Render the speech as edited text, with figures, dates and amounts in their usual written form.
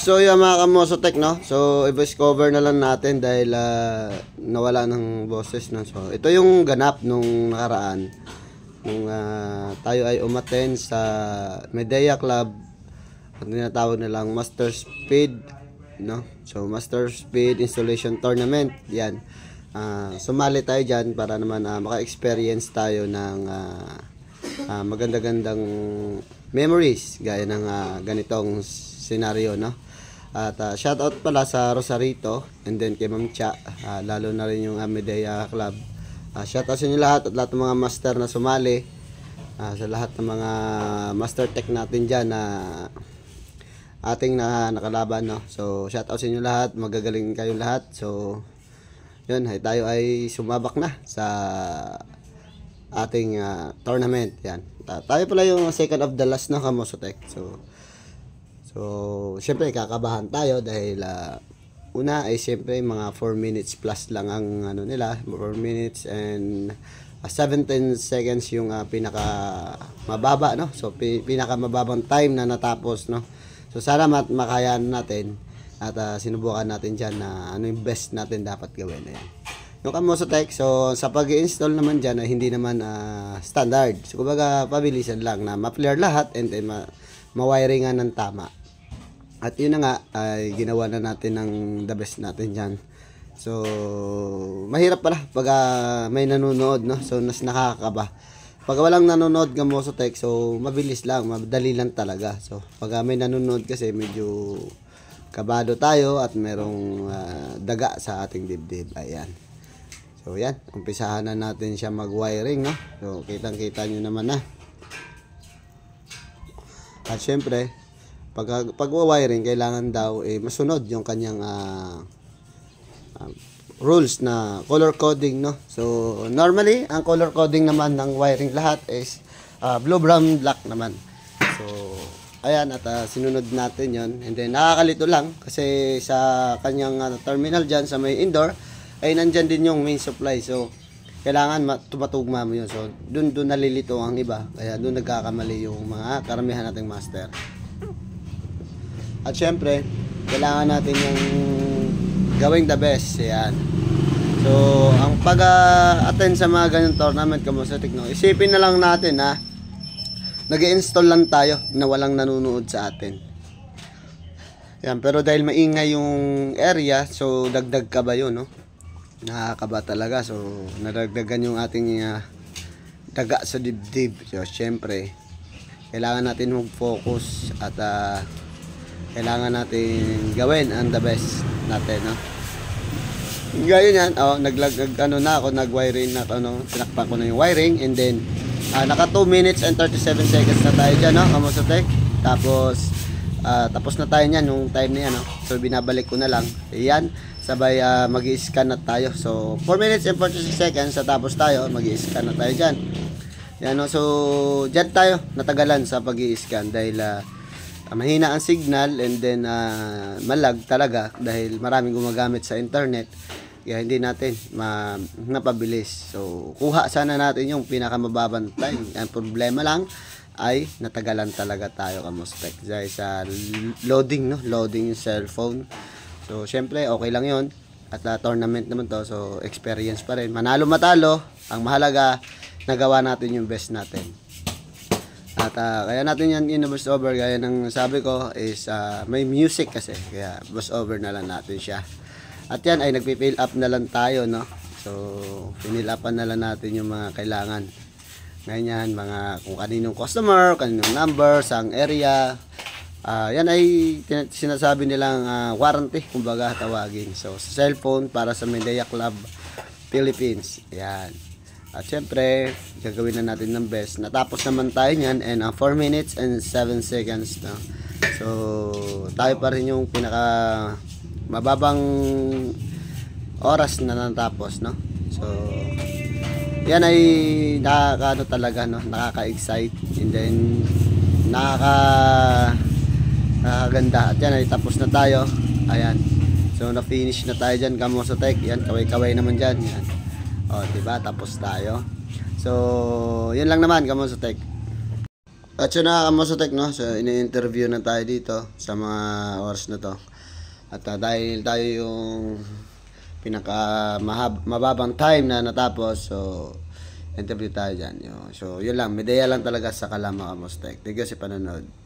So yung mga Kamosotek, no? So i-voice cover na lang natin dahil nawala ng boses, no? So ito yung ganap nung nakaraan nung tayo ay umattend sa Medea Club, ang tinatawag nilang Master Speed, no? So Master Speed Installation Tournament, yan. Sumali tayo dyan para naman maka-experience tayo ng maganda-gandang memories gaya ng ganitong scenario, no? At shoutout pala sa Rosarito and then kay Ma'am Cha, lalo na rin yung Medea Club. Shoutout sa inyo lahat at lahat ng mga master na sumali, sa lahat ng mga master tech natin dyan na ating nakalaban, no? So shoutout sa inyo lahat, magagaling kayong lahat. So yun, tayo ay sumabak na sa ating tournament. Yan. Tayo pala yung second of the last, no, Kamosotek. So, syempre kakabahan tayo dahil una ay syempre mga 4 minutes plus lang ang ano nila, 4 minutes and 17 seconds yung pinaka mababa, no? So pinaka mababang time na natapos, no? So sana makayanan natin at sinubukan natin diyan na ano yung best natin dapat gawin. Ayan. Yung Kamosotek, so sa pag-i-install naman diyan ay hindi naman standard. So kumbaga pabilisan lang na ma-clear lahat and then ma-wiringan ng tama. At yun na nga, ay ginawa na natin ng the best natin dyan. So, mahirap pala pag may nanonood, no? So, nakakaba. Pag walang nanonood Kamosotek, so mabilis lang, madali lang talaga. So, pag may nanonood kasi medyo kabado tayo at merong daga sa ating dibdib. Ayan. So, yan. Umpisahan na natin siya mag-wiring, no? So, kitang-kita nyo naman na. At syempre, pag wiring kailangan daw masunod yung kanyang rules na color coding, no? So normally ang color coding naman ng wiring lahat is blue, brown, black naman. So ayan, at sinunod natin yon. And then nakakalito lang kasi sa kanyang terminal dyan sa may indoor ay nandyan din yung main supply. So kailangan tumatugma mo yun. So dun nalilito ang iba, kaya dun nagkakamali yung mga karamihan nating master. At syempre, kailangan natin yung gawing the best. Yan. So, ang pag-attend sa mga ganyung tournament, Kamosotek, no, isipin na lang natin na nag-i-install lang tayo na walang nanonood sa atin. Yan, pero dahil maingay yung area, so dagdag ka ba yun, no? Nakakaba talaga. So, nadagdagan yung ating daga sa dibdib. So, syempre, kailangan natin mag-focus at kailangan natin gawin ang the best natin, no? Gaya yan, nag-wiring na, tinakpan ko na yung wiring and then naka 2 minutes and 37 seconds na tayo dyan, no, Kamosotek. Tapos tapos na tayo nyan, nung time na yan, no? So binabalik ko na lang, ayan, sabay mag-i-scan na tayo. So 4 minutes and 46 seconds tapos tayo, mag-i-scan na tayo dyan. Yan, no? So dyan tayo natagalan sa pag-i-scan dahil mahina ang signal and then malag talaga dahil maraming gumagamit sa internet, kaya hindi natin napabilis. So kuha sana natin yung pinakamababang time. Ang problema lang ay natagalan talaga tayo, Kamosotek, dahil sa loading, no? Loading yung cellphone. So syempre okay lang yon at tournament naman to, so experience pa rin, manalo matalo, ang mahalaga nagawa natin yung best natin. At kaya natin yan in-voice over, gaya ng sabi ko is may music kasi, kaya voice over na lang natin siya. At yan ay nagpi-fill up na lang tayo, no? So fill upan na lang natin yung mga kailangan. Ngayon mga kung kaninong customer, kaninong number, saang area, yan ay sinasabi nilang warranty, kumbaga tawagin. So sa cellphone para sa Medea Club Philippines. Yan. At syempre, gagawin na natin ng best. Natapos naman tayo niyan and 4 minutes and 7 seconds, no? So, tayo pa rin yung pinaka mababang oras na natapos, no? So, yan ay nakakaano talaga, no? Nakaka-excite and then nakakaganda. At yan ay tapos na tayo. Ayan. So, na-finish na tayo dyan, Kamosotek. Yan, kaway-kaway naman dyan. Yan. O, diba? Tapos tayo. So, yun lang naman, Kamosotek. At yun na, Kamosotek, no? So, ini-interview na tayo dito sa mga oras na to. At dahil tayo yung mababang time na natapos, so, interview tayo dyan. So, yun lang. Medaya lang talaga sa Kalama, Kamosotek. Thank you sa panonood.